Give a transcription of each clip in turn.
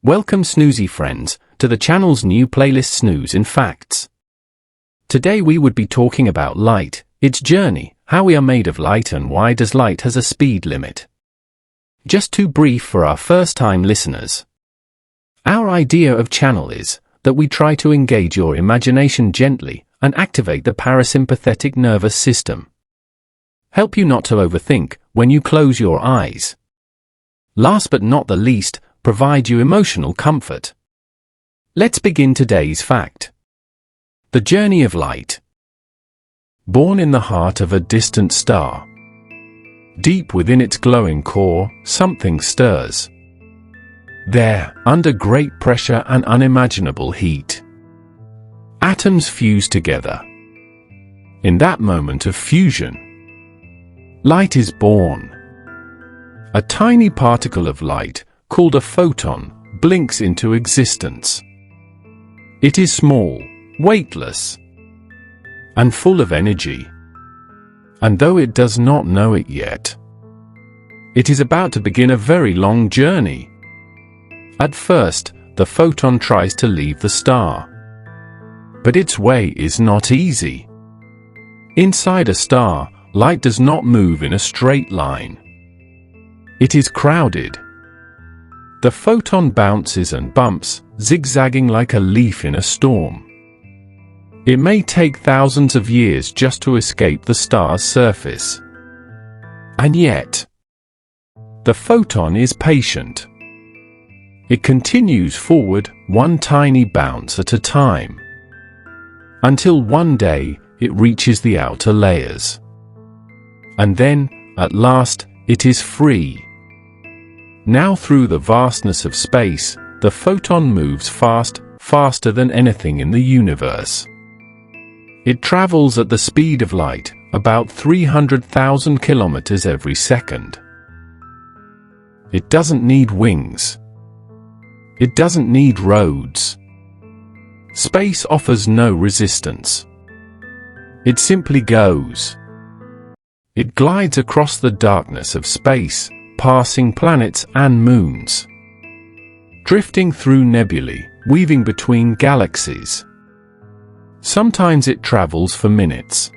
Welcome Snoozy friends, to the channel's new playlist Snooze in Facts. Today we would be talking about light, its journey, how we are made of light and why does light has a speed limit. Just too brief for our first-time listeners. Our idea of channel is that we try to engage your imagination gently and activate the parasympathetic nervous system. Help you not to overthink when you close your eyes. Last but not the least, provide you emotional comfort. Let's begin today's fact. The journey of light. Born in the heart of a distant star. Deep within its glowing core, something stirs. There, under great pressure and unimaginable heat, atoms fuse together. In that moment of fusion, light is born. A tiny particle of light, called a photon, blinks into existence. It is small, weightless, and full of energy. And though it does not know it yet, it is about to begin a very long journey. At first, the photon tries to leave the star. But its way is not easy. Inside a star, light does not move in a straight line. It is crowded. The photon bounces and bumps, zigzagging like a leaf in a storm. It may take thousands of years just to escape the star's surface. And yet, the photon is patient. It continues forward, one tiny bounce at a time, until one day it reaches the outer layers. And then, at last, it is free. Now through the vastness of space, the photon moves faster than anything in the universe. It travels at the speed of light, about 300,000 kilometers every second. It doesn't need wings. It doesn't need roads. Space offers no resistance. It simply goes. It glides across the darkness of space, passing planets and moons, drifting through nebulae, weaving between galaxies. Sometimes it travels for minutes,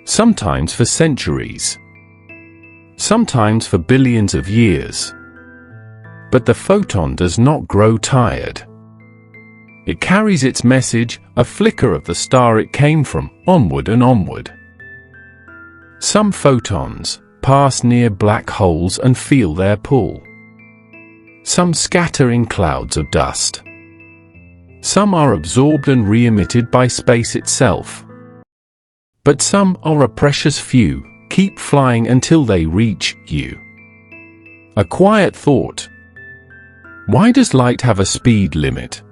sometimes for centuries, sometimes for billions of years. But the photon does not grow tired. It carries its message, a flicker of the star it came from, onward and onward. Some photons pass near black holes and feel their pull. Some scatter in clouds of dust. Some are absorbed and re-emitted by space itself. But some are a precious few, keep flying until they reach you. A quiet thought. Why does light have a speed limit?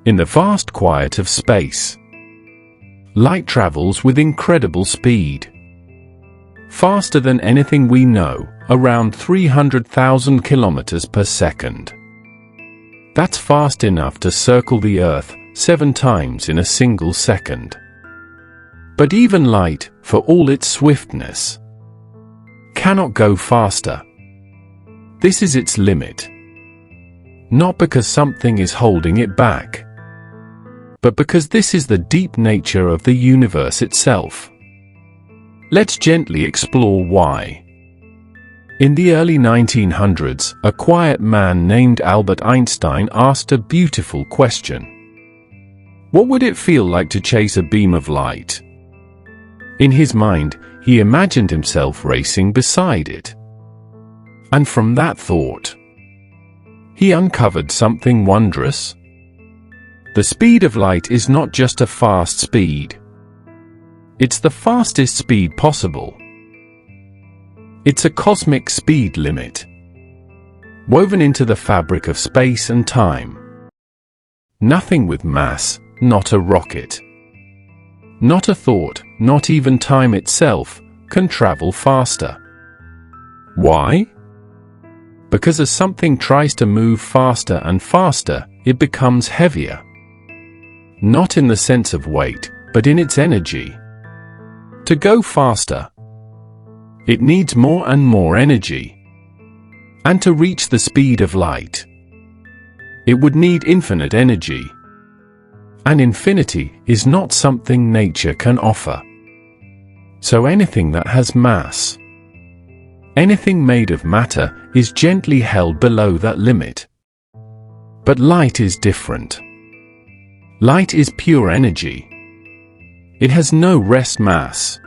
In the vast quiet of space, light travels with incredible speed. Faster than anything we know, around 300,000 kilometers per second. That's fast enough to circle the Earth 7 times in a single second. But even light, for all its swiftness, cannot go faster. This is its limit. Not because something is holding it back, but because this is the deep nature of the universe itself. Let's gently explore why. In the early 1900s, a quiet man named Albert Einstein asked a beautiful question. What would it feel like to chase a beam of light? In his mind, he imagined himself racing beside it. And from that thought, he uncovered something wondrous. The speed of light is not just a fast speed. It's the fastest speed possible. It's a cosmic speed limit, woven into the fabric of space and time. Nothing with mass, not a rocket, not a thought, not even time itself, can travel faster. Why? Because as something tries to move faster and faster, it becomes heavier. Not in the sense of weight, but in its energy. To go faster, it needs more and more energy. And to reach the speed of light, It would need infinite energy. And infinity is not something nature can offer. So anything that has mass, anything made of matter, is gently held below that limit. But light is different. Light is pure energy. It has no rest mass.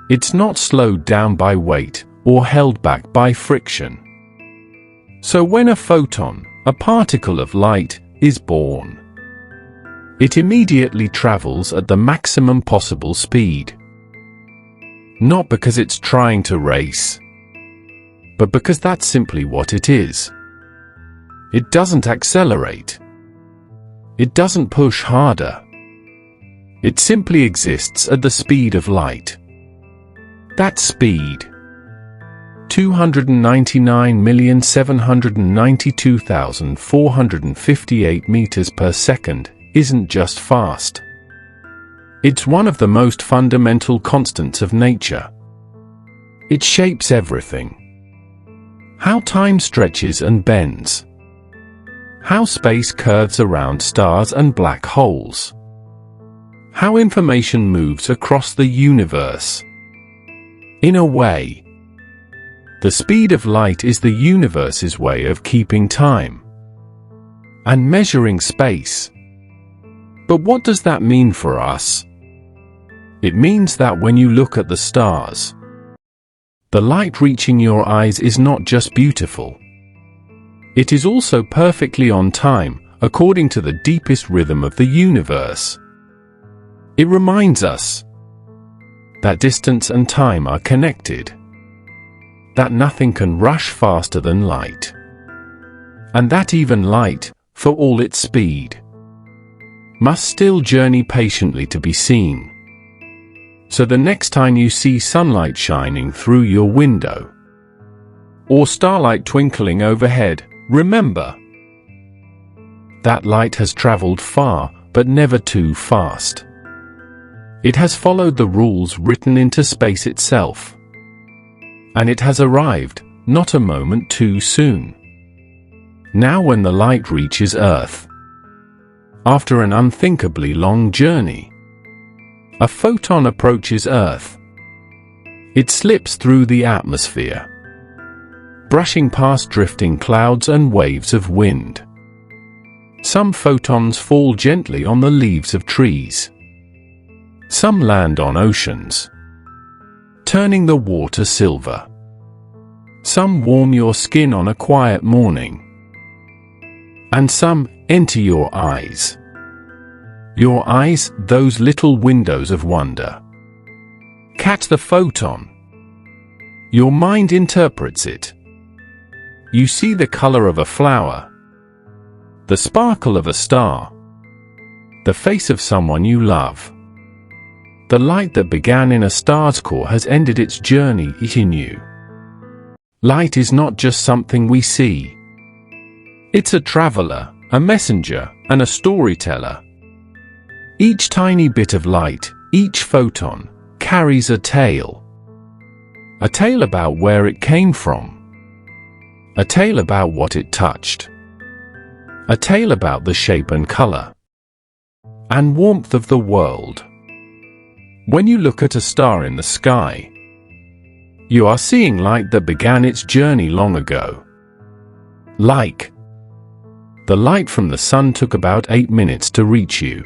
It's not slowed down by weight or held back by friction. So when a photon, a particle of light, is born, it immediately travels at the maximum possible speed. Not because it's trying to race, but because that's simply what it is. It doesn't accelerate. It doesn't push harder. It simply exists at the speed of light. That speed, 299,792,458 meters per second, isn't just fast. It's one of the most fundamental constants of nature. It shapes everything. How time stretches and bends. How space curves around stars and black holes. How information moves across the universe. In a way, the speed of light is the universe's way of keeping time and measuring space. But what does that mean for us? It means that when you look at the stars, the light reaching your eyes is not just beautiful. It is also perfectly on time, according to the deepest rhythm of the universe. It reminds us that distance and time are connected, that nothing can rush faster than light, and that even light, for all its speed, must still journey patiently to be seen. So the next time you see sunlight shining through your window, or starlight twinkling overhead, remember that light has traveled far, but never too fast. It has followed the rules written into space itself. And it has arrived, not a moment too soon. Now when the light reaches Earth, after an unthinkably long journey, a photon approaches Earth. It slips through the atmosphere, brushing past drifting clouds and waves of wind. Some photons fall gently on the leaves of trees. Some land on oceans, turning the water silver. Some warm your skin on a quiet morning. And some enter your eyes. Your eyes, those little windows of wonder. Catch the photon. Your mind interprets it. You see the color of a flower, the sparkle of a star, the face of someone you love. The light that began in a star's core has ended its journey in you. Light is not just something we see. It's a traveler, a messenger, and a storyteller. Each tiny bit of light, each photon, carries a tale. A tale about where it came from. A tale about what it touched. A tale about the shape and color and warmth of the world. When you look at a star in the sky, you are seeing light that began its journey long ago. Like the light from the sun took about 8 minutes to reach you.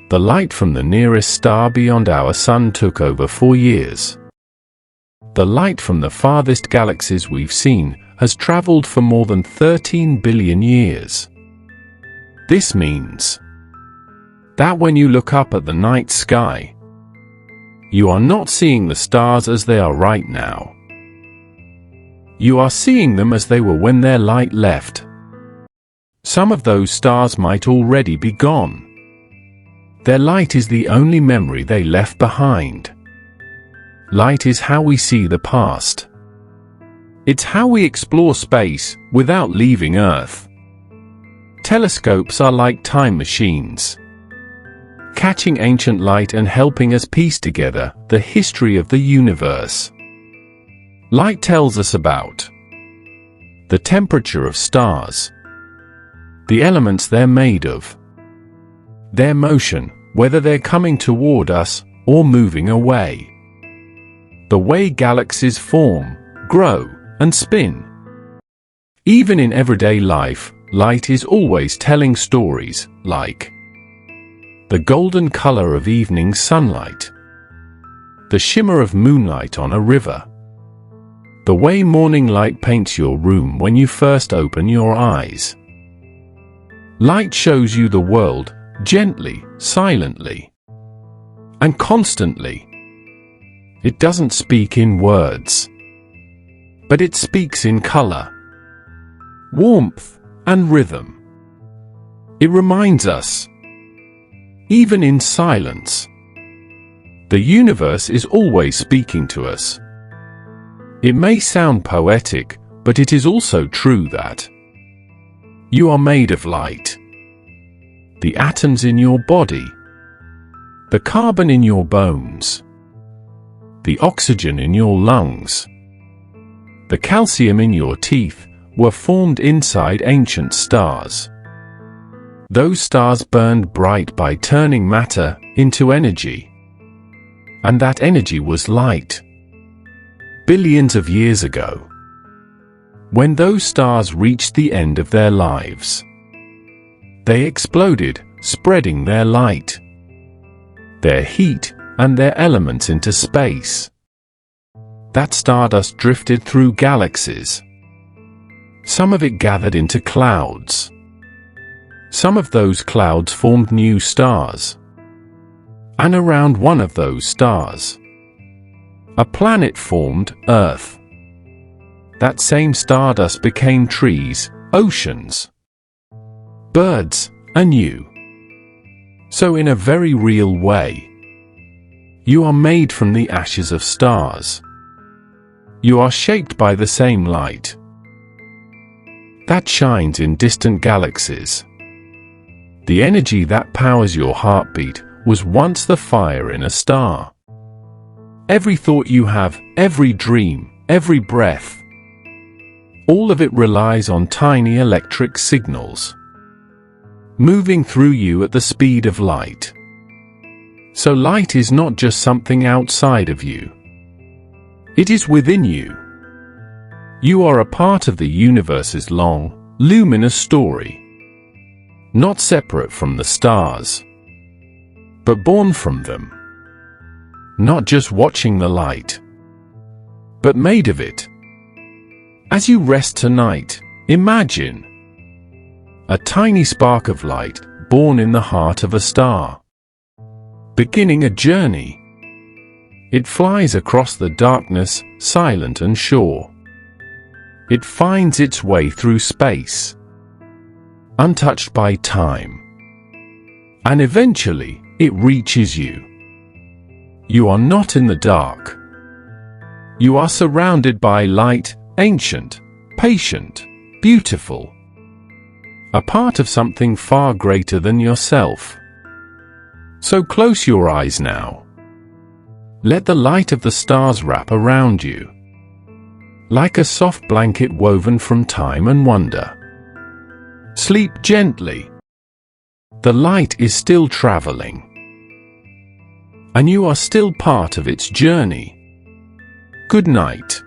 The light from the nearest star beyond our sun took over 4 years. The light from the farthest galaxies we've seen has traveled for more than 13 billion years. This means that when you look up at the night sky, you are not seeing the stars as they are right now. You are seeing them as they were when their light left. Some of those stars might already be gone. Their light is the only memory they left behind. Light is how we see the past. It's how we explore space without leaving Earth. Telescopes are like time machines, catching ancient light and helping us piece together the history of the universe. Light tells us about the temperature of stars, the elements they're made of, their motion, whether they're coming toward us or moving away, the way galaxies form, grow, and spin. Even in everyday life, light is always telling stories, like the golden color of evening sunlight, the shimmer of moonlight on a river, the way morning light paints your room when you first open your eyes. Light shows you the world, gently, silently, and constantly. It doesn't speak in words, but it speaks in color, warmth, and rhythm. It reminds us, even in silence, the universe is always speaking to us. It may sound poetic, but it is also true that you are made of light. The atoms in your body, the carbon in your bones, the oxygen in your lungs, the calcium in your teeth were formed inside ancient stars. Those stars burned bright by turning matter into energy. And that energy was light. Billions of years ago, when those stars reached the end of their lives, they exploded, spreading their light, their heat, and their elements into space. That stardust drifted through galaxies. Some of it gathered into clouds. Some of those clouds formed new stars. And around one of those stars, a planet formed, Earth. That same stardust became trees, oceans, birds, and you. So in a very real way, you are made from the ashes of stars. You are shaped by the same light that shines in distant galaxies. The energy that powers your heartbeat was once the fire in a star. Every thought you have, every dream, every breath, all of it relies on tiny electric signals, moving through you at the speed of light. So light is not just something outside of you. It is within you. You are a part of the universe's long, luminous story, not separate from the stars, but born from them. Not just watching the light, but made of it. As you rest tonight, imagine a tiny spark of light born in the heart of a star, beginning a journey. It flies across the darkness, silent and sure. It finds its way through space, untouched by time. And eventually, it reaches you. You are not in the dark. You are surrounded by light, ancient, patient, beautiful. A part of something far greater than yourself. So close your eyes now. Let the light of the stars wrap around you, like a soft blanket woven from time and wonder. Sleep gently. The light is still traveling, and you are still part of its journey. Good night.